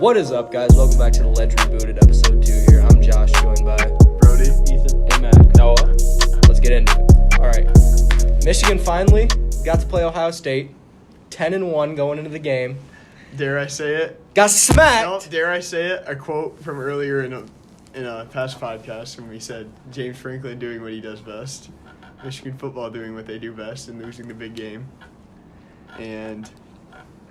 What is up, guys? Welcome back to the Ledge Rebooted episode 2 here. I'm Josh, joined by Brody, Ethan, Mac, Noah. Let's get into it. All right. Michigan finally got to play Ohio State. 10-1 going into the game. dare I say it? Got smacked. No, dare I say it? A quote from earlier in a past podcast when we said James Franklin doing what he does best, Michigan football doing what they do best, and losing the big game. And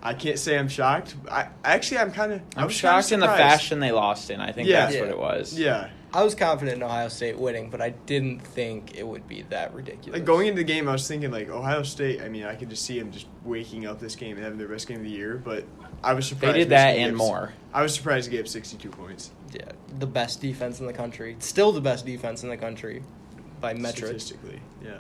I can't say I'm shocked. I'm shocked in the fashion they lost in. I think that's what it was. Yeah. I was confident in Ohio State winning, but I didn't think it would be that ridiculous. Like going into the game, I was thinking like Ohio State. I mean, I could just see them just waking up this game and having their best game of the year. But I was surprised They did that and more. I was surprised they gave 62 points. Yeah, the best defense in the country. Still the best defense in the country by metric. Statistically, yeah.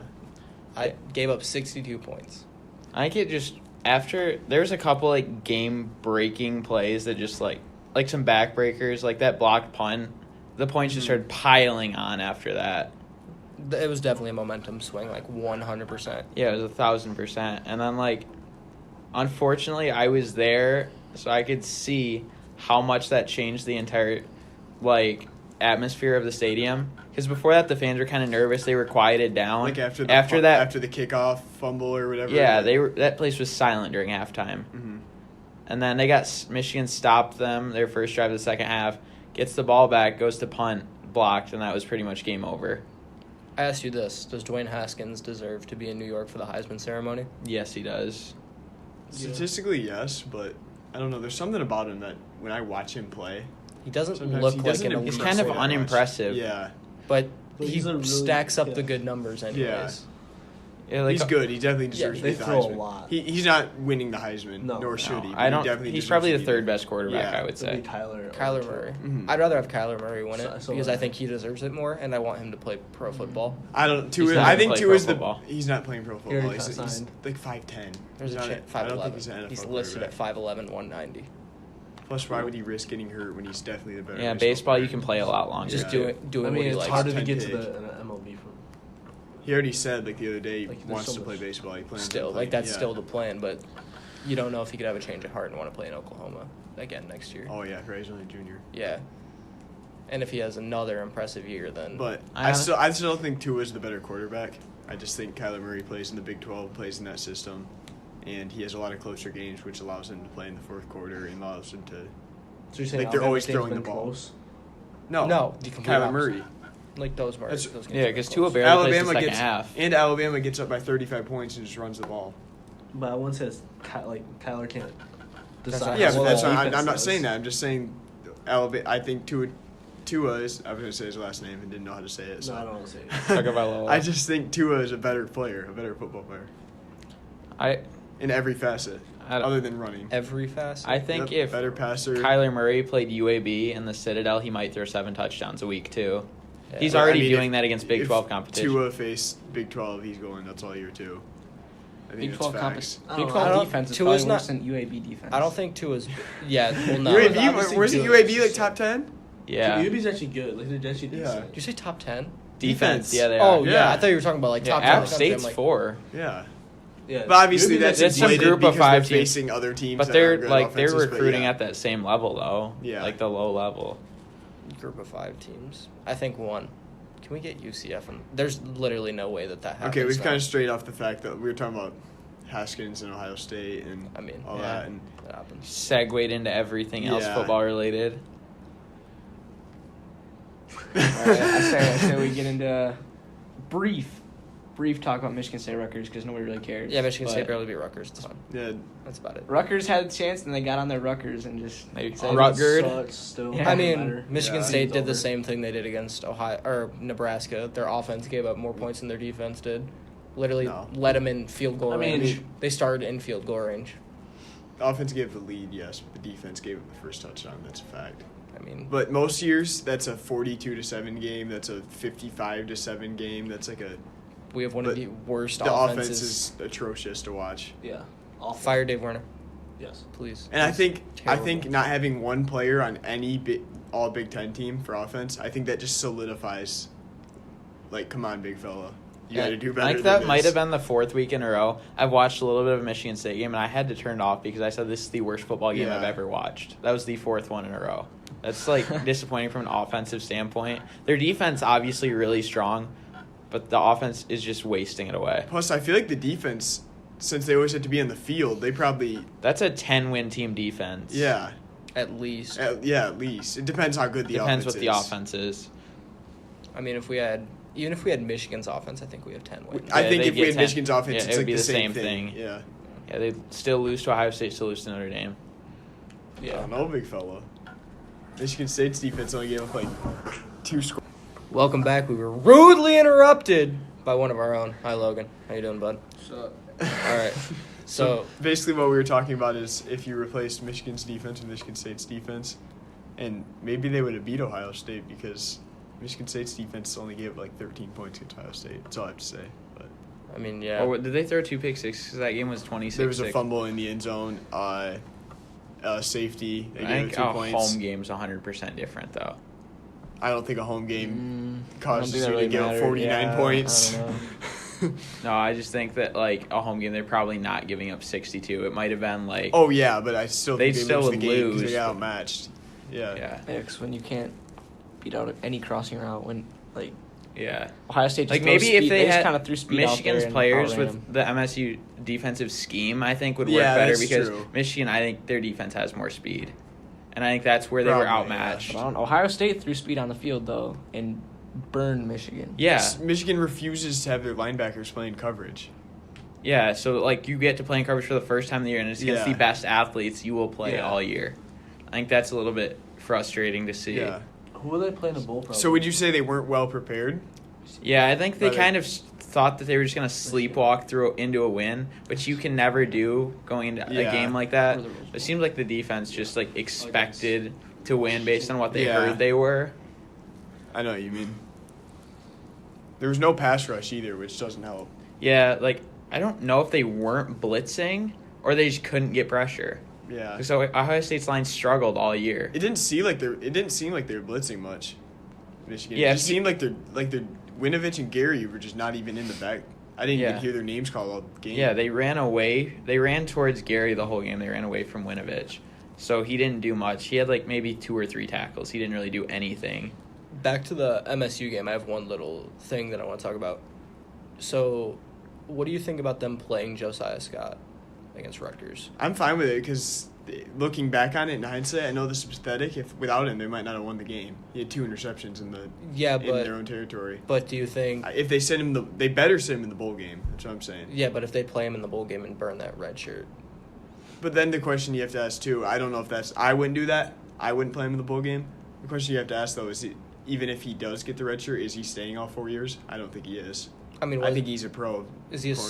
I gave up 62 points. I think it just after there's a couple like game breaking plays that just like some backbreakers, like that blocked punt. The points just started piling on after that. It was definitely a momentum swing, like 100%. Yeah, it was 1,000%. And then like, unfortunately, I was there, so I could see how much that changed the entire like atmosphere of the stadium. Because before that, the fans were kind of nervous. They were quieted down. Like after the kickoff fumble or whatever. Yeah, that place was silent during halftime. Mm-hmm. And then Michigan stopped them their first drive of the second half. Gets the ball back, goes to punt, blocked, and that was pretty much game over. I asked you this. Does Dwayne Haskins deserve to be in New York for the Heisman ceremony? Yes, he does. Statistically, yes, but I don't know. There's something about him that when I watch him play, he doesn't sometimes look he like doesn't an elite. He's kind of that unimpressive. much. Yeah. But But he he's a really- stacks up yeah. the good numbers anyways. Yeah. Yeah, like, He's good. He definitely deserves to they be the throw a Heisman. lot. He's not winning the Heisman, No. nor should he. No, but I don't. He definitely He's deserves probably to the be third there. best quarterback, Yeah. I would It'll be say. Kyler Murray. Mhm. I'd rather have Kyler Murray win it So because would I I. think he deserves it more, and I want him to play pro football. I don't. He's Tua. not I gonna think play Tua pro is the. football. He's not playing pro He football. already He's signed. like 5'10". There's a chance. I don't think he's an NFL He's listed at quarterback. 5'11", 190. Plus, why would he risk getting hurt when he's definitely the better? Yeah, baseball baseball player? you can play a lot longer. Just Yeah. doing I what mean, he it's likes. harder to 10 get to pick. the MLB from. He already said like the other day Like, he there's wants so to play much- baseball. He plans Still, on playing. like that's Yeah. still the plan, but you don't know if he could have a change of heart and want to play in Oklahoma again next year. Oh yeah, right. He's only a junior. Yeah. And if he has another impressive year, then But I I still think Tua is the better quarterback. I just think Kyler Murray plays in the Big 12, plays in that system, and he has a lot of closer games, which allows him to play in the fourth quarter and allows him to. So you're saying Like, they're always Alabama throwing State's the been ball. Close? No, the complete Kyler opposite. Murray. like those That's- games. Yeah, because Tua close. barely plays the Alabama second gets half. and Alabama gets up by 35 points and just runs the ball. But I once says Kyler can't That's decide. not Yeah, how but that's well not, defense I'm not does. saying that. I'm just saying Alabama. I think Tua is. I was going to say his last name and didn't know how to say it. So. No, I don't want to say it. Tagovailoa. I just think Tua is a better player, a better football player I in every facet, I don't- other than running. Every facet. I think Yep, if better passer. Kyler Murray played UAB in the Citadel, he might throw 7 touchdowns a week too. Yeah. He's But, already I mean, doing if- that against Big if 12 competition. Tua faced Big 12, he's going nuts all year too. I think Big that's 12 facts. competition. I Big don't 12 know. defense is Tua's probably not- worse than UAB defense. I don't think Tua's. Yeah, well, no. UAB, obviously where's the good. UAB like top 10? Yeah. UAB's actually good. Like they're actually Yeah. decent. Did you say top 10? Defense. Defense. Yeah, they Oh, are. yeah. Yeah. I thought you were talking about like Yeah, top 10. App of the country. State's I'm like, 4. Yeah. Yeah. But obviously UAB that's That's some inflated group of because 5 they're teams. facing other teams. But that they're are good like they're offenses, but recruiting yeah. at that same level though. Yeah. Like the low level. Group of 5 teams. I think one. Can we get UCF? There's literally no way that happens. Okay, we've now. kind of strayed off the fact that we were talking about Haskins and Ohio State and I mean, all yeah. that. And That happens. Segued into everything else Yeah. football related. All right, I say we get into brief talk about Michigan State Rutgers because nobody really cares. Yeah, Michigan But State barely beat Rutgers. It's fine. yeah, That's about it. Rutgers had a chance and they got on their Rutgers and just They said, Rutgers. Sucks still. Yeah. I mean, Matter. Michigan Yeah. State It's did the over. same thing they did against Ohio or Nebraska. Their offense gave up more points than their defense did. Literally No. let them in field goal I mean- range. They started in field goal range. the offense gave the lead, yes, but the defense gave it the first touchdown. That's a fact. I mean, But most years, that's a 42-7 game. That's a 55-7 game. That's like a we have one of but the worst the offense offenses. is atrocious to watch. Yeah. Awful. Fire Dave Werner, Yes. please. And I think Terrible. not having one player on any all Big Ten team for offense, I think that just solidifies. Like, come on, big fella. you got to do better. I think than that might this. have been the 4th week in a row. I've watched a little bit of a Michigan State game, and I had to turn it off because I said this is the worst football game I've Yeah. ever watched. That was the 4th one in a row. That's like disappointing from an offensive standpoint. Their defense obviously really strong, but the offense is just wasting it away. Plus, I feel like the defense, since they always have to be on the field, they probably That's a 10-win team defense. yeah. At least. At least. It depends how good the Depends offense what is. the offense is. I mean, even if we had Michigan's offense, I think we have 10 wins. I Yeah, think they'd if we get had 10. Michigan's offense, Yeah, it's it would like be the the same same thing. thing. Yeah. Yeah, they still lose to Ohio State, still lose to Notre Dame. I don't know, big fella. Michigan State's defense only gave up like 2 scores. Welcome back. We were rudely interrupted by one of our own. Hi, Logan. How you doing, bud? So, All right. So basically, what we were talking about is if you replaced Michigan's defense with Michigan State's defense, and maybe they would have beat Ohio State because Michigan State's defense only gave like 13 points against Ohio State. That's all I have to say. But I mean, yeah. Or did they throw 2 pick sixes? Because that game was 26. there was a fumble in the end zone. Safety. They I gave think it 2 a points. home game's 100% different, though. I don't think a home game causes I you don't to think that give up really 49 mattered. Yeah, points. I don't know. No, I just think that, like, a home game, they're probably not giving up 62. It might have been, like... Oh yeah, but I still think They they still lose the would game because lose, they got but- outmatched. Yeah. Yeah, Yeah, 'cause when you can't beat out any crossing route, when like yeah. Ohio State just Like, throws maybe if speed, they just had kind of threw speed out Michigan's there and players outran with them. the MSU defensive scheme, I think, would work Yeah, better that's because true. Michigan, I think their defense has more speed. And I think that's where they were Probably, outmatched. But I don't know. Ohio State threw speed on the field though and burned Michigan. Yeah, Michigan refuses to have their linebackers playing coverage. yeah. So, like, you get to play in coverage for the first time of the year, and it's against Yeah. the best athletes you will play Yeah. all year. I think that's a little bit frustrating to see. Yeah. who will they play in a bowl? Probably? So would you say they weren't well prepared? Yeah, I think they Rather- kind of thought that they were just going to sleepwalk through into a win, which you can never do going into Yeah. a game like that. Or the Rose Bowl. It seems like the defense just like expected to win based on what they Yeah. heard they were. I know what you mean. There was no pass rush either, which doesn't help. Yeah, like I don't know if they weren't blitzing or they just couldn't get pressure. Yeah. So Ohio State's line struggled all year. It didn't seem like they were blitzing much. Michigan. Yeah, It just seemed like they're Winovich and Gary were just not even in the back. I didn't Yeah. even hear their names called all game. Yeah, they ran away. They ran towards Gary the whole game. They ran away from Winovich. So he didn't do much. He had like maybe 2 or 3 tackles. He didn't really do anything. Back to the MSU game, I have one little thing that I want to talk about. So, what do you think about them playing Josiah Scott against Rutgers? I'm fine with it because looking back on it in hindsight, I know this is pathetic. If without him, they might not have won the game. He had 2 interceptions in Yeah, their but own territory. do you think? If they send him they better send him in the bowl game. That's what I'm saying. Yeah, but if they play him in the bowl game and burn that red shirt, But then the question you have to ask too, I don't know if I wouldn't do that. I wouldn't play him in the bowl game. The question you have to ask though is, even if he does get the red shirt, is he staying all 4 years? I don't think he is. I mean, I think he's a pro. is he corner.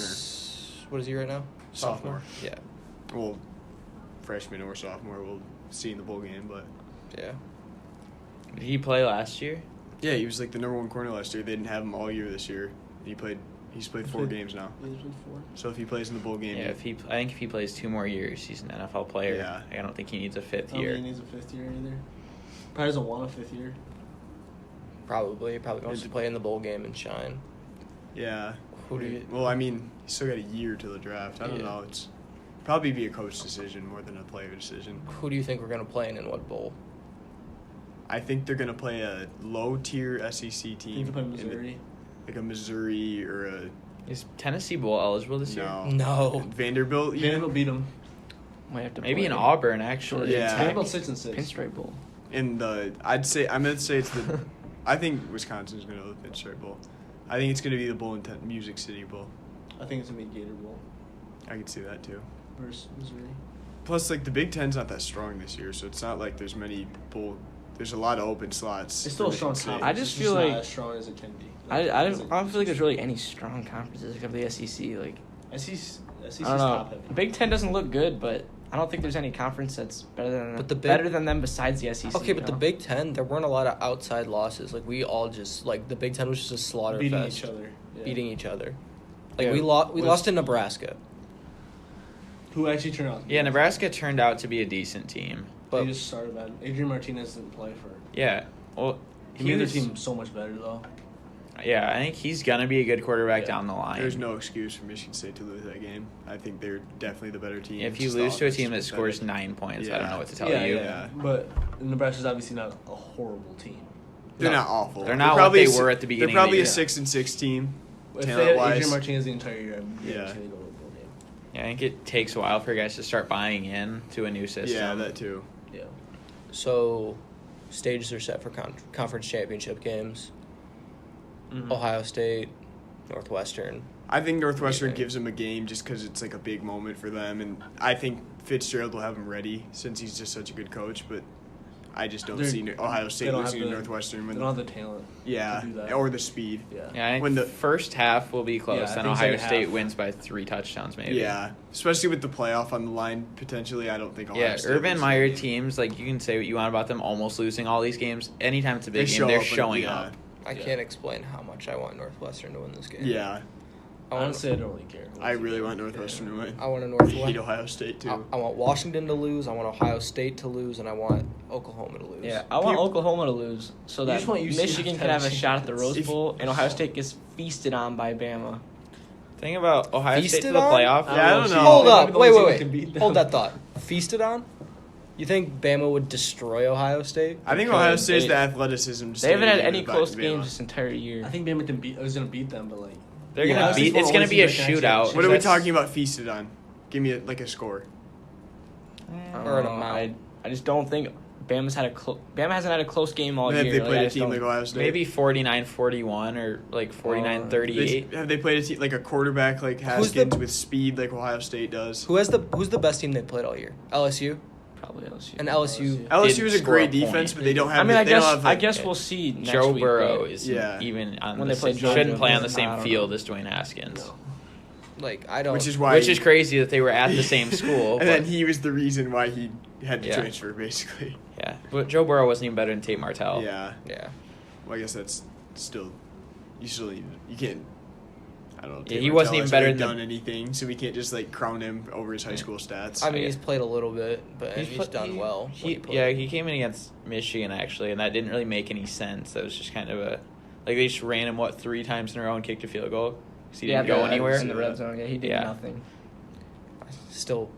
what is he right now? Sophomore. Yeah, Well, freshman or sophomore, we'll see in the bowl game. But yeah. Did he play last year? yeah, he was like the number 1 corner last year. They didn't have him all year this year. He's played 4 games now. Yeah, there's been 4. So if he plays in the bowl game, Yeah, I think if he plays 2 more years, he's an NFL player. Yeah. I don't think he needs a 5th I don't year. think he needs a 5th year either. Probably doesn't want a 5th year. Probably. He probably wants to play in the bowl game and shine. yeah. Who do you? Well, I mean, he's still got a year to the draft. I don't Yeah. know. It's probably be a coach decision more than a player decision. Who do you think we're gonna play in what bowl? I think they're gonna play a low tier SEC You team, can play in the- Missouri. like a Missouri or a Is Tennessee Bowl eligible this year? no No. Vanderbilt. Even? Vanderbilt beat him. Might have to Maybe play in Auburn, actually. Yeah. Vanderbilt 6-6. Pinstripe Bowl. I'm gonna say it's the. I think Wisconsin's gonna go to the Pinstripe Bowl. I think it's gonna be the bowl in Music City Bowl. I think it's gonna be Gator Bowl I could see that too. versus Missouri. Plus, like the Big Ten's not that strong this year, so it's not like there's There's a lot of open slots. It's still a for strong Michigan State. conference. I just It's feel not like- as strong as it can be. I don't feel like there's really any strong conferences except the SEC. Like SEC's I don't top know. heavy. Big Ten doesn't look good, but I don't think there's any conference that's better than But the Big- better than them besides the SEC. Okay, but you the know? Big Ten, there weren't a lot of outside losses. Like we all just the Big Ten was just a slaughter Beating fest. each other. Yeah. Beating each other. Like Yeah. we Was- lost to Nebraska, Who actually turned out? Yeah, Nebraska turned out to be a decent team. but They just started bad. Adrian Martinez didn't play for. Yeah. Well, He made their team so much better though. Yeah, I think he's gonna be a good quarterback Yeah. down the line. There's no excuse for Michigan State to lose that game. I think they're definitely the better team. If you Just the lose to a offense team that is scores pathetic. 9 points, I Yeah. don't know what to tell yeah, you. Yeah. But Nebraska's obviously not a horrible team. They're No. not awful. They're not what probably they a were at the beginning They're of the probably year. a 6-6 team. If they had Talent-wise. Adrian Martinez the entire year, Yeah. yeah, they go to a bowl game. Yeah, I think it takes a while for guys to start buying in to a new system. Yeah, that too. Yeah. So, stages are set for conference championship games. Mhm. Ohio State, Northwestern. I think Northwestern Yeah. gives them a game just because it's like a big moment for them, and I think Fitzgerald will have them ready since he's just such a good coach. But I just don't They're- see Ohio they State don't have losing to the- Northwestern. They When don't have the talent. yeah, to do that. or the speed. Yeah. Yeah, I think When the the- first half will be close, Yeah, I then think Ohio second State half. wins by 3 touchdowns, maybe. Yeah, especially with the playoff on the line potentially. I don't think Ohio Yeah, State Urban loses Meyer the game. teams, like, you can say what you want about them almost losing all these games. Anytime it's a They big game, show they're up, showing yeah. up. I Yeah. can't explain how much I want Northwestern to win this game. Yeah, I want, Honestly, I don't really care. I really want Northwestern to win. I want a Beat Northwestern. Ohio State too. I want Washington to lose. I want Ohio State to lose, and I want Oklahoma to lose. Yeah, I want Oklahoma to lose so that just want UCF Michigan to can have have a a shot at the chance. Rose If- Bowl, and Ohio State gets feasted on by Bama. Thing about Ohio State to Feasted the on? playoff. Yeah, I don't know. Hold They might up. be the Wait, only wait, team that can beat wait. them. Hold that thought. Feasted on? You think Bama would destroy Ohio State? I think Because Ohio State's they- the athleticism. to They haven't stay had in any the close Bama. games this entire year. I think Bama was going to beat them, but like They're Yeah, gonna I beat. think It's we're gonna always be a gonna catch shootout. it. What are we That's- talking about feasted on? Give me like a score. Or an Uh, amount. I just don't think Bama hasn't had a close game all Have year. they Like, played I a just team don't- like Ohio State? Maybe 49-41 or like 49-38. Have they played a team like a quarterback like Who's the- Haskins with speed like Ohio State does? Who's the best team they played all year? LSU? Probably LSU. And LSU. LSU is a score a great point. defense, but they don't have. I mean, they don't have, I like- guess we'll see next Joe week. Burrow but- is Yeah. even on When the they play shouldn't Georgia, play on the I same don't field know. as Dwayne Haskins, Like, I don't. which is why. which is crazy that they were at the same school. And then but- he was the reason why he had to Yeah. transfer, basically. yeah, but Joe Burrow wasn't even better than Tate Martell. Yeah. Yeah. Well, I guess that's still. You can't. I don't know. Yeah, Tate he Martell wasn't even hasn't better really than- done anything, so we can't just like crown him over his high school stats. I mean, Yeah. he's played a little bit, but he's pla- done well. when He, played. yeah, he came in against Michigan actually, and that didn't really make any sense. That was just kind of a like they just ran him 3 times in a row and kicked a field goal. 'Cause he didn't go yeah, anywhere. in the red zone. Yeah, he did Yeah. nothing. Still,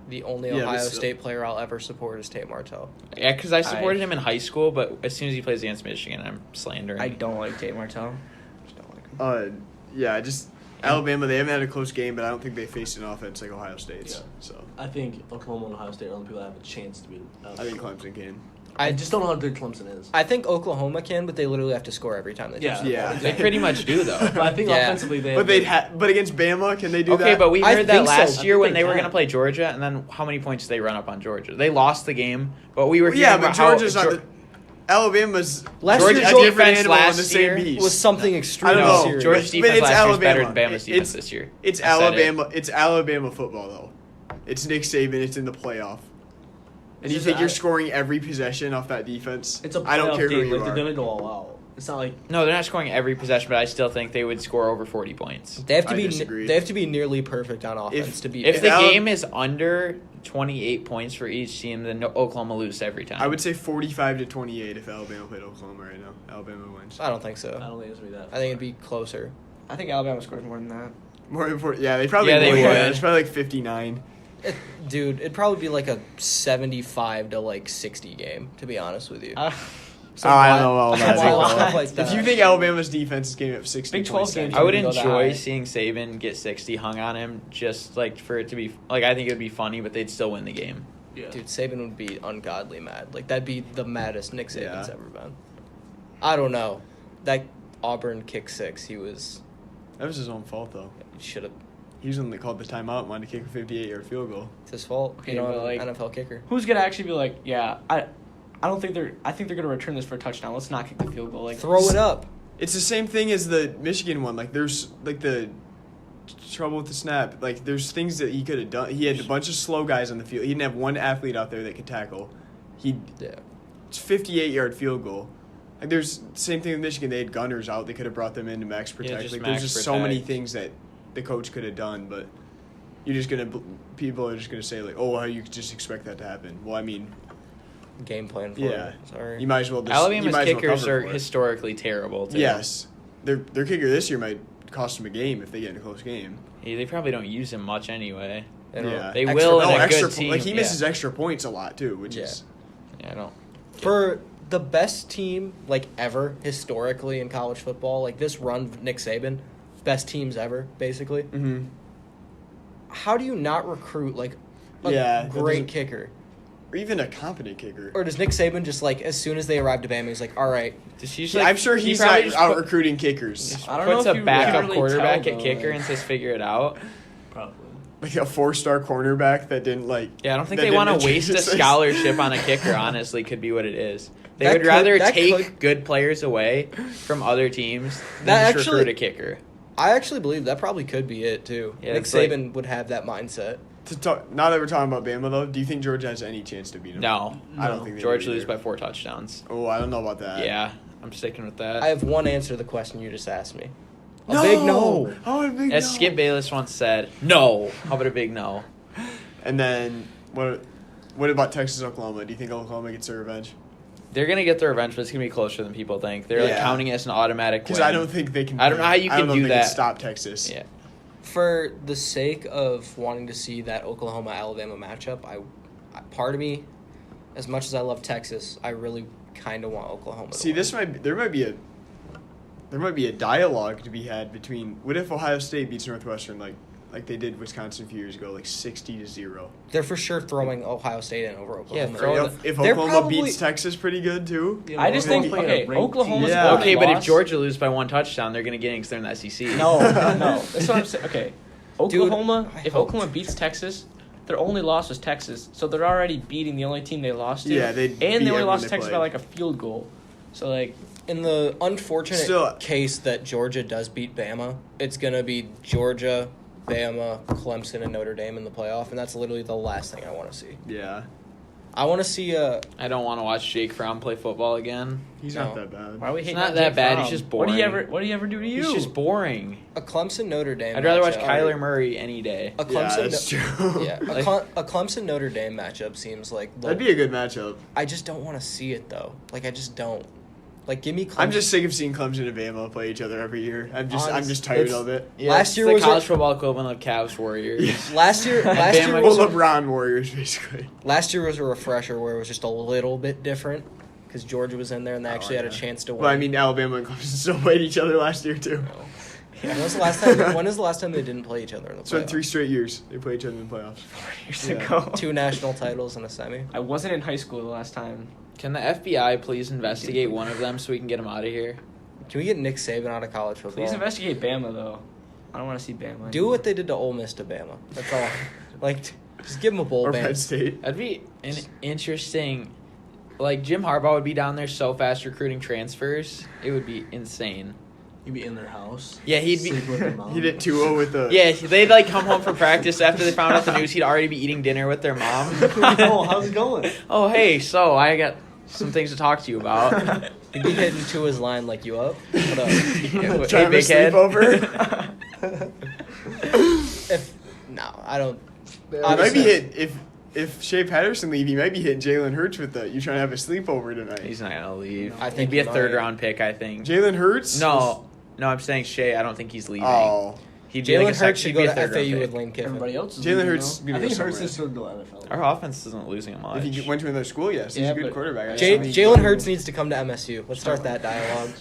the only Yeah, but Ohio still- State player I'll ever support is Tate Martell. Yeah, because I supported him in high school, but as soon as he plays against Michigan, I'm slandering. I don't like Tate Martell. Just don't like him. Yeah, just Alabama. They haven't had a close game, but I don't think they faced an offense like Ohio State's. Yeah. So I think Oklahoma and Ohio State are the only people that have a chance to beat them. I think Clemson can. I just don't know how good Clemson is. I think Oklahoma can, but they literally have to score every time they Yeah. touch the Yeah. ball. They pretty much do though. But I think Yeah. offensively they. But but against Bama, can they do that? Okay, but we I heard that think so. last I year think when they they were can. going to play Georgia, and then how many points did they run up on Georgia? They lost the game, but we were hearing Yeah, but about how Georgia's not. Alabama's Last Georgia year's a Georgia different defense animal on last the same year beast. was something I extremely don't know. serious. Georgia's But defense it's last year was better than Alabama. Bama's defense It's- this year. It's I said it. Alabama. It's Alabama football though. It's Nick Saban. It's in the playoff. And It's you just think you're I- scoring every possession off that defense? It's a I don't playoff care who game. you Like they're are. gonna go all out. It's not like No, they're not scoring every possession, but I still think they would score over 40 points. They have to I be. disagree. They have to be nearly perfect on offense to beat. If Bama. the Alabama- game is under 28 points for each team, then Oklahoma loses every time. I would say 45-28 if Alabama played Oklahoma right now. Alabama wins. I don't think I so. don't think it's gonna be that. I think it'd be closer. I think Alabama scores more than that. More important. Yeah, they probably Yeah, they would. would. It's probably like 59. Dude, it'd probably be like a 75 to 60 game. To be honest with you. Oh, I don't know about Some that. wild stuff like If that. you think Alabama's defense is getting up 60 Big 12 points, games I would Go that enjoy high. seeing Saban get 60 hung on him, just like for it to be like I think it would be funny, but they'd still win the game. Yeah. Dude, Saban would be ungodly mad. Like that'd be the maddest Nick Saban's Yeah. ever been. I don't know. That Auburn kick 6, he was that was his own fault though. should have. He was the one that called the timeout and wanted to kick a 58-yard field goal. It's his fault. Okay, you know, but, like- NFL kicker. Who's gonna actually be like, yeah, I don't think they're. I think they're gonna return this for a touchdown. Let's not kick the field goal. Like Throw it up. It's the same thing as the Michigan one. Like there's like the trouble with the snap. Like there's things that he could have done. He had a bunch of slow guys on the field. He didn't have one athlete out there that could tackle. Yeah. It's 58-yard field goal. Like there's same thing with Michigan. They had gunners out. They could have brought them in to max protect. just like max there's just so many protect. things that the coach could have done, but you're just gonna people are just gonna say like, oh, how you just expect that to happen? Well, I mean, Game plan for yeah, it. Sorry. you might as well. Just, you Alabama's might as well kickers cover are for it. historically terrible. Too. Yes, their kicker this year might cost them a game if they get in a close game. Yeah, they probably don't use him much anyway. Yeah, They will in a extra good team. Like he yeah. misses extra points a lot too, which Yeah. is Yeah, I don't. For the best team like ever historically in college football, like this run of Nick Saban, best teams ever basically. mm-hmm. How do you not recruit like a Yeah, that great doesn't- kicker? or even a competent kicker. Or does Nick Saban just like as soon as they arrived at Bama, he's like, all right, Does he I'm sure he he's probably not just out put- recruiting kickers. just I don't know puts if a you backup really quarterback tell, at though, kicker like- and says figure it out. Probably. Like a 4-star cornerback that didn't like. Yeah, I don't think that they didn't want to waste a introduce us. scholarship on a kicker. Honestly, could be what it is. They That would could- rather that take could- good players away from other teams than That just actually- recruit a kicker. I actually believe that probably could be it too. Yeah, Nick it's like- Saban would have that mindset. Now that we're talking about Bama though, do you think Georgia has any chance to beat him? No, I don't think they George do lose either. by 4 touchdowns. Oh, I don't know about that. Yeah, I'm sticking with that. I have one answer to the question you just asked me. A No! big no. Oh, a big As no. Skip Bayless once said, no. How about a big no? And then what about Texas Oklahoma? Do you think Oklahoma gets their revenge? They're gonna get their revenge, but it's gonna be closer than people think. They're like Yeah. counting it as an automatic Because win. I don't think they can. I don't know how you I can don't do think they can that. stop Texas. Yeah, For the sake of wanting to see that Oklahoma-Alabama matchup, part of me, as much as I love Texas, I really kind of want Oklahoma. See, there might be a dialogue to be had between. What if Ohio State beats Northwestern like they did Wisconsin a few years ago, like 60-0? They're for sure throwing Ohio State in over Oklahoma. Yeah, throw If They're Oklahoma probably- beats Texas pretty good too. Yeah, I just Oklahoma think played okay, a ranked Oklahoma's team. Yeah. only okay, but if loss- Georgia lose by 1 touchdown, they're gonna get in because they're in the SEC. No, no, that's what I'm saying. Okay, Oklahoma. I if hope- Oklahoma beats Texas, their only loss was Texas, so they're already beating the only team they lost to. Yeah, they and beat they only everyone lost they to Texas played. by like a field goal. So like, In the unfortunate Still- case that Georgia does beat Bama, it's going to be Georgia, Bama, Clemson, and Notre Dame in the playoff, and that's literally the last thing I want to see. Yeah, I want to see I don't want to watch Jake Fromm play football again. he's No. not that bad. why are we It's hating not on that Jake bad, Fromm? he's just What do you boring. ever? What do you ever do to you? He's just boring. a Clemson Notre Dame. I'd rather watch matchup. Kyler Murray any day. A Yeah, Clemson, that's true. yeah, Like- a Clemson Notre Dame matchup seems like That'd be a good matchup. I just don't want to see it though. Like I just don't. Like give me Clemson. I'm just sick of seeing Clemson and Bama play each other every year. I'm just tired it's- of it. Last it's year the was college a- football equivalent of Cavs Warriors. last year. Last Bama year Well, was a, LeBron Warriors basically. last year was a refresher where it was just a little bit different because Georgia was in there and they actually had a yeah. chance to win. Well, I mean, Alabama and Clemson still played each other last year too. When was the last time? When is the last time they didn't play each other in the It's been playoffs? 3 straight years they played each other in the playoffs. years Yeah. ago. 2 national titles and a semi. I wasn't in high school the last time. Can the FBI please investigate one of them so we can get him out of here? Can we get Nick Saban out of college football? Please investigate Bama though. I don't want to see Bama. Do what they did to Ole Miss to Bama. That's all. Like, just give them a bowl Or ban. Penn State. That'd be an interesting. Like Jim Harbaugh would be down there so fast recruiting transfers, it would be insane. You'd be in their house. Yeah, he'd be. sleep with their mom. He did 2-0 with the. Yeah, they'd like come home from practice after they found out the news. He'd already be eating dinner with their mom. Oh, how's it going? Oh, hey, so I got some things to talk to you about. He'd be hitting to his line like, you up? What up? Yeah, Trying to big head. sleepover. No, I don't. He might Obviously- be hit if Shea Patterson leave. He might be hitting Jalen Hurts with the. You trying to have a sleepover tonight? He's not gonna leave. I He'd think be a he might. third-round pick, I think. Jalen Hurts? No, I'm saying Shea. I don't think he's leaving. Oh, He'd be like Jalen a sec- Hurts should he'd go be to a third-round FAU pick. with Lane Kiffin. Everybody else is Jalen leaving, Hurts though. gonna I go think Hurts somewhere. is going to go NFL. Our offense isn't losing much. if he went to another school, yes, he's Yeah, a good but quarterback. Jalen Hurts needs to come to MSU. Let's start that dialogue.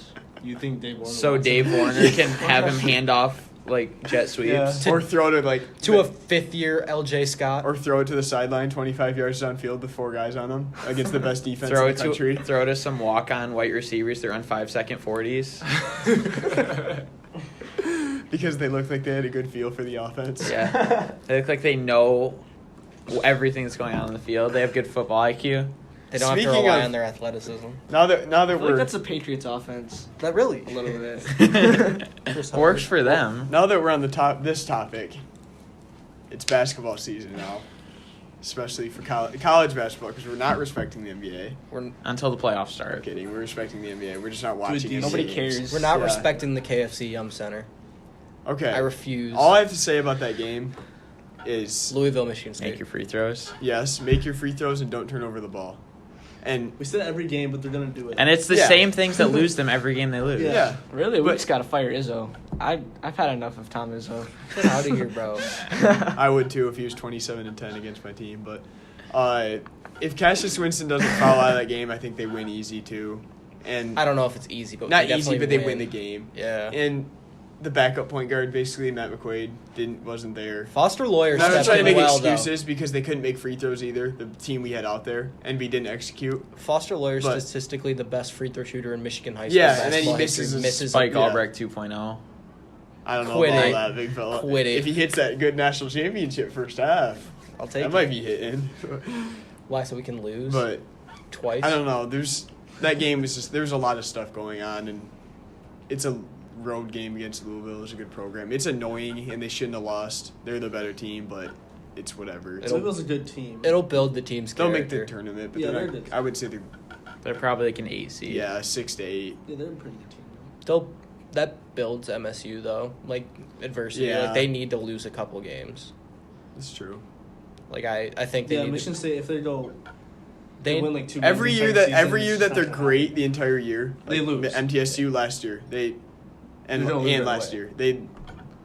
You think Dave Warner So wants Dave him? Warner can have him hand off like jet sweeps. Yeah. Or throw it like To a 5th-year LJ Scott. or throw it to the sideline 25 yards downfield with 4 guys on them against the best defense Throw in it the country. to some walk-on white receivers. They're on 5-second 40s. Because they look like they had a good feel for the offense. Yeah, they look like they know everything that's going on in the field. They have good football IQ. They don't have to Speaking rely of- on their athleticism. Now that I feel like we're that's the Patriots offense. Not really. A little bit. Works for them. now that we're on this topic, it's basketball season now, especially for college basketball because we're not respecting the NBA. We're Until the playoffs I'm start. kidding. We're respecting the NBA. We're just not watching. any Nobody games. cares. we're not Yeah. respecting the KFC Yum Center. Okay. I refuse. All I have to say about that game is Louisville, Michigan State. Make your free throws. yes, make your free throws and don't turn over the ball. And We said every game, but they're gonna do it. And it's the Yeah. same things that lose them every game they lose. yeah, Really, we But- just gotta fire Izzo. I've had enough of Tom Izzo. Get out of here, bro. I would too if he was 27-10 against my team. But if Cassius Winston doesn't foul out of that game, I think they win easy too. And I don't know if it's easy, but not they easy, definitely but they win the game. Yeah. And the backup point guard, basically Matt McQuaid, wasn't there. Foster Lawyer I'm not stepped trying to in make well, excuses because they couldn't make free throws either. The team we had out there, and we didn't execute. though. Foster Lawyer But- statistically the best free throw shooter in Michigan high school. Yeah, and then he basketball misses history. a Spike Yeah. Albrecht 2.0. I don't know Quit about it. that, big fella. Quit it. If he hits that good national championship first half, I'll take that it. might be hitting. Why? So we can lose But twice. I don't know. That game was just there's a lot of stuff going on, and it's a road game against Louisville. It's a good program. It's annoying, and they shouldn't have lost. They're the better team, but it's whatever. Louisville's a good team. It'll build the team's They'll character. make the tournament, but Yeah, they're they're not, good. I would say They're probably like an 8 seed. 6 to 8. Yeah, they're a pretty good team. That builds MSU though, like adversity. Yeah. Like they need to lose a couple games. That's true. Like I think they Yeah, need Michigan to. State, if they go, They they win like 2 Every games year in that the every season, year it's that not they're gonna great the entire year, They lose. MTSU last year, and They don't lose right last away. year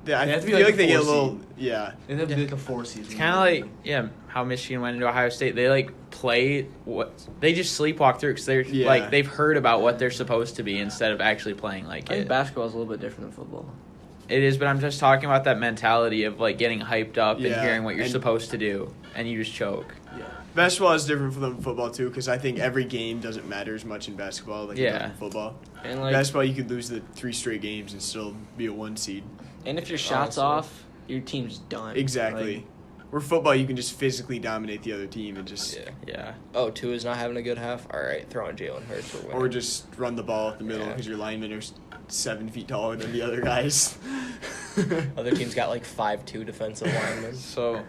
I have to be feel like like a they get a 4 little seed. yeah. happen. They have to be like a 4 season. It's kind of like how Michigan went into Ohio State. They like play what they just sleepwalk through because they're Yeah. like they've heard about what they're supposed to be instead of actually playing like I think it. basketball is a little bit different than football. It is, but I'm just talking about that mentality of like getting hyped up and Yeah, hearing what you're and- supposed to do, and you just choke. Yeah. Basketball is different from football too, because I think every game doesn't matter as much in basketball like it Yeah. does in football. And like, Basketball, you could lose the 3 straight games and still be a 1 seed. and if your shot's Honestly. off, your team's done. Exactly. Like, Where football, you can just physically dominate the other team and just Yeah. Yeah. Oh, Tua's not having a good half. All right, throw on Jalen Hurts. We're winning. or just run the ball up the middle Yeah. because your linemen are 7 feet taller than the other guys. Other teams got like 5'2" defensive linemen. So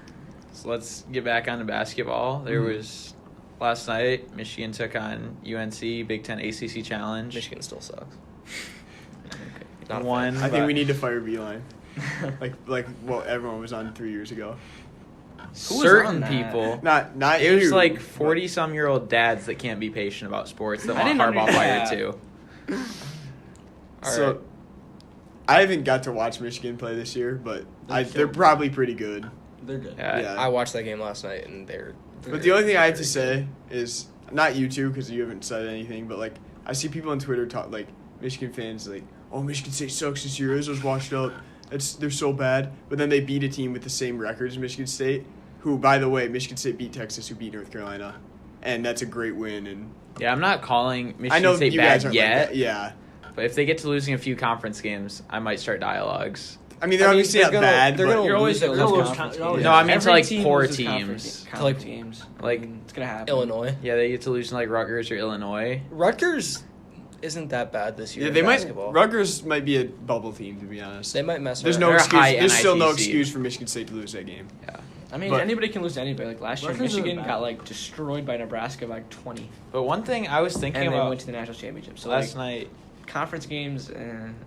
let's get back onto basketball. There was last night Michigan took on UNC Big Ten ACC Challenge. Michigan still sucks. Not a One. fan. I think but- we need to fire Beeline, like what everyone was on 3 years ago. Who was certain on that? people. Not It was you, like but- 40-some-year-old dads that can't be patient about sports that I want didn't Harbaugh fired understand. too. All So, right. I haven't got to watch Michigan play this year, but they're killed. probably pretty good. They're good. Yeah. Yeah. I watched that game last night, and they're. But the only thing I have to say is not you two because you haven't said anything, but like I see people on Twitter talk like Michigan fans like, "Oh, Michigan State sucks this year. Izzo's washed up. They're so bad." But then they beat a team with the same record as Michigan State, who, by the way, Michigan State beat Texas, who beat North Carolina, and that's a great win. And Yeah, I'm not calling Michigan I know State you bad guys aren't yet, like that. Yeah, but if they get to losing a few conference games, I might start dialogues. I mean they're obviously they're not gonna- bad, they're but gonna You're always lose going at to they're lose always conference con- games. No, I mean to, Every like, team poor loses teams. conference Like, games. like, It's gonna happen. Illinois. Yeah, they get to lose to like Rutgers or Illinois. Rutgers isn't that bad this year. yeah, in they basketball. might. Rutgers might be a bubble team to be honest. They might mess. There's around. no They're a excuse. high There's still no NIT excuse for Michigan State to lose that game. Yeah, I mean, But- anybody can lose to anybody. Like last year, Rutgers isn't Michigan bad. got like destroyed by Nebraska by like 20, but one thing I was thinking and they about went to the national championship. So last like night. conference games,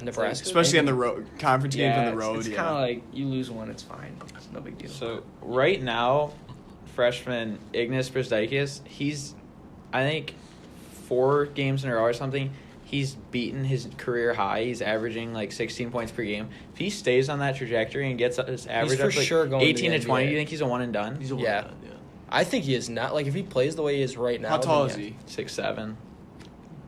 Nebraska? Especially on the road, conference games on the road. It's yeah. kind of like you lose one, it's fine. It's no big deal. So right now, freshman Ignas Brzezikis, he's, I think, 4 games in a row or something. He's beaten his career high. He's averaging like 16 points per game. If he stays on that trajectory and gets his average for up to like sure going to 18 the to 20, NBA. do you think he's a one and done? He's a Yeah. one. Yeah. I think he is not. Like if he plays the way he is right now. How tall then is yeah. he? 6'7".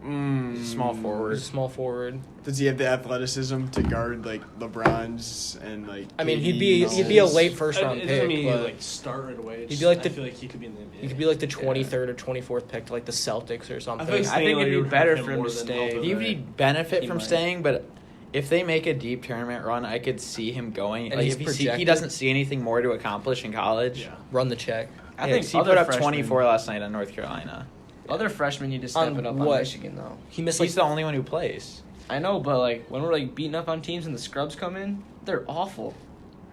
Mm. Small forward. He's a small forward. Does he have the athleticism to guard like LeBron's and like? I mean, KD's? he'd be a late first I- round it pick. doesn't mean but like start right away. He'd be like I the- feel like he could be in the NBA. he could be like the 23rd or 24th pick to like the Celtics or something. feel like I think it'd be Stanley better would for help him more to than stay. help He him. would benefit He from might. staying, but if they make a deep tournament run, I could see him going. And Like he's if he projected- doesn't see anything more to accomplish in college. Yeah. Run the check. I Yeah, think 'cause he other put up freshmen- 24 last night on North Carolina. Other freshmen need to step On it up what? on Michigan though. He missed like He's the only one who plays. I know, but like when we're like beating up on teams and the scrubs come in, they're awful.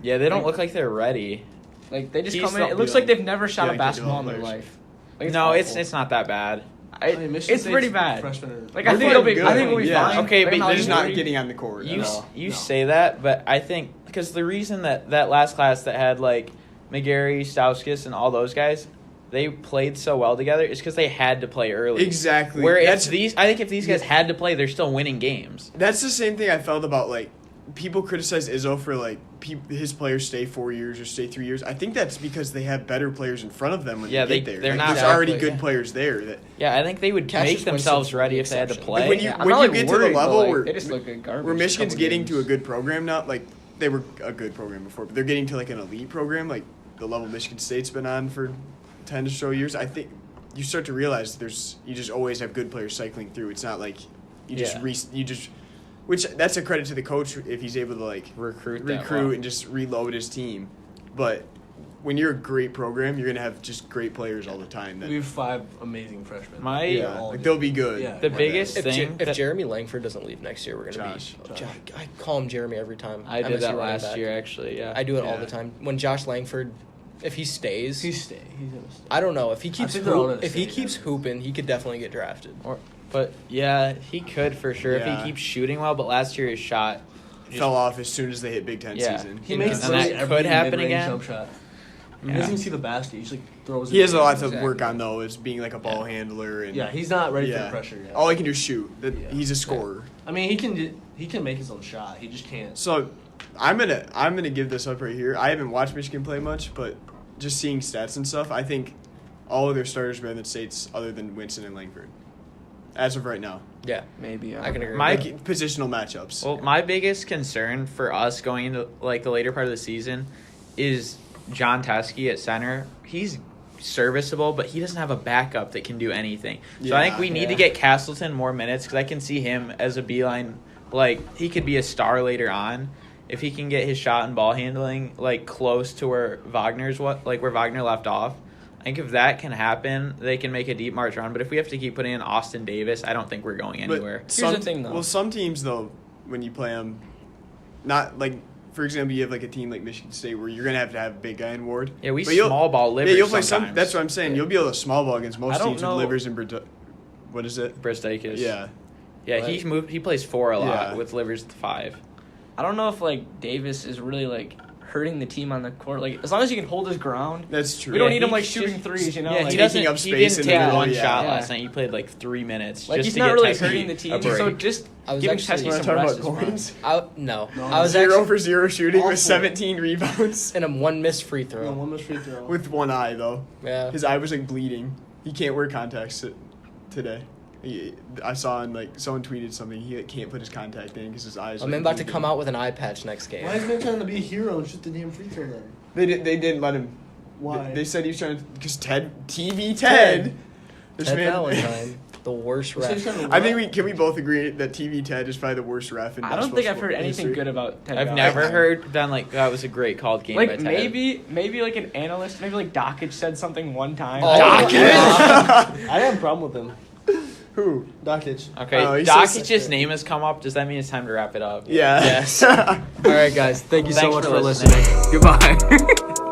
Yeah, they don't Like- look like they're ready. Like they just He's come in. the- It looks yeah. like they've never shot Yeah, a I basketball in can't their do all life. Like, No, awful. it's not that bad. I mean, Michigan It's State's pretty bad. Freshmen are, Like They're I think it'll be. good. I think we'll be Yeah. fine. Okay, but They're just not getting. getting on the court. You at all. you No. say that, but I think because the reason that last class that had like McGarry, Stauskas, and all those guys, they played so well together is because they had to play early. Exactly. Where I think if these guys had to play, they're still winning games. That's the same thing I felt about, like, people criticize Izzo for, like, his players stay 4 years or stay 3 years. I think that's because they have better players in front of them when they get there. They're like, not there's already exactly, good players there. That Yeah, I think they would Cassius make themselves Winston's ready the if they had to exception. play. Like, when you- I'm not, like, get to the worried, but, level like, where they just look like garbage. where Michigan's couple getting to a games. good program now, like, they were a good program before, but they're getting to, like, an elite program, like the level Michigan State's been on for 10 to so years. I think you start to realize you just always have good players cycling through. It's not like which that's a credit to the coach if he's able to, like, Recruit that well. and just reload his team. But when you're a great program, you're gonna have just great players all the time. We have 5 amazing freshmen. Yeah, all like good. they'll be good. Yeah. The biggest thing If that- Jeremy Langford doesn't leave next year, we're gonna Josh. I call him Jeremy every time. I did MSU that running last back. year, actually. Yeah, I do it all Yeah. the time. When Josh Langford, if he stays, He's gonna stay. I don't know if he keeps think they're all gonna if he stay, keeps yeah. hooping, he could definitely get drafted. But yeah, he could for sure if Yeah. he keeps shooting well. But last year his shot Fell off as soon as they hit Big Ten Yeah. season. He And makes that literally could every happen mid-range again. jump shot. He Yeah. doesn't even see the basket. He just, like, throws it. He has a lot to Exactly. work on though, is being like a ball handler and Yeah, he's not ready for the pressure yet. All he can do is shoot. Yeah. He's a scorer. I mean, he can make his own shot. He just can't. So I'm gonna give this up right here. I haven't watched Michigan play much, but just seeing stats and stuff, I think all of their starters are better than State's other than Winston and Langford. As of right now. Yeah, Maybe. I can agree. Like positional matchups. Well, my biggest concern for us going into like the later part of the season is John Teskey at center. He's serviceable, but he doesn't have a backup that can do anything. So I think we need to get Castleton more minutes because I can see him as a beeline. Like, he could be a star later on if he can get his shot and ball handling like close to where where Wagner left off. I think if that can happen, they can make a deep March run. But if we have to keep putting in Austin Davis, I don't think we're going anywhere. Here's the thing, though. Well, some teams though, when you play them, not like, for example, you have like a team like Michigan State where you're gonna have to have a big guy in Ward. Yeah, we But you'll- small ball livers. Yeah, you'll play sometimes. some. That's what I'm saying. You'll be able to small ball against I most don't teams know. with livers and what is it? Bristakis. Yeah. Yeah, he plays 4 a lot Yeah. with livers 5. I don't know if like Davis is really like hurting the team on the court. Like as long as he can hold his ground, That's true. we don't Yeah, need him he like just- shooting threes. You know, Yeah, like, he taking doesn't. up He space didn't in take the middle, one yeah. shot Yeah. last night. He played like 3 minutes. like just he's to not get really Teskey hurting the a team. break. So just I was give actually- Teskey You want some to talk rest. about is fine. coins? I was 0 actually for 0 shooting with Awful. 17 rebounds in a one missed free throw. No, one missed free throw. with one eye though. Yeah, His eye was like bleeding. He can't wear contacts today. I saw in like someone tweeted something. He can't put his contact in because his eyes. I'm about to come out with an eye patch next game. Why is man trying to be a hero and shoot the damn free throw then? They didn't let him. Why? They said he was trying to because TV Ted. This Ted man- Valentine, the worst What's he ref. trying to I think run? we both agree that TV Ted is probably the worst ref in I don't basketball think I've heard sport anything history. good about Ted. I've Valentine. never been like that was a great called game. by Like Ted. maybe like an analyst, maybe like Dockage said something one time. Oh, Dockage. I have a problem with him. Who? Dockage. Okay, Oh, he's so Dockage's sick. name has come up. Does that mean it's time to wrap it up? Yeah. Yes. All right, guys. Thank you so Thanks much for for listening. listening. Goodbye.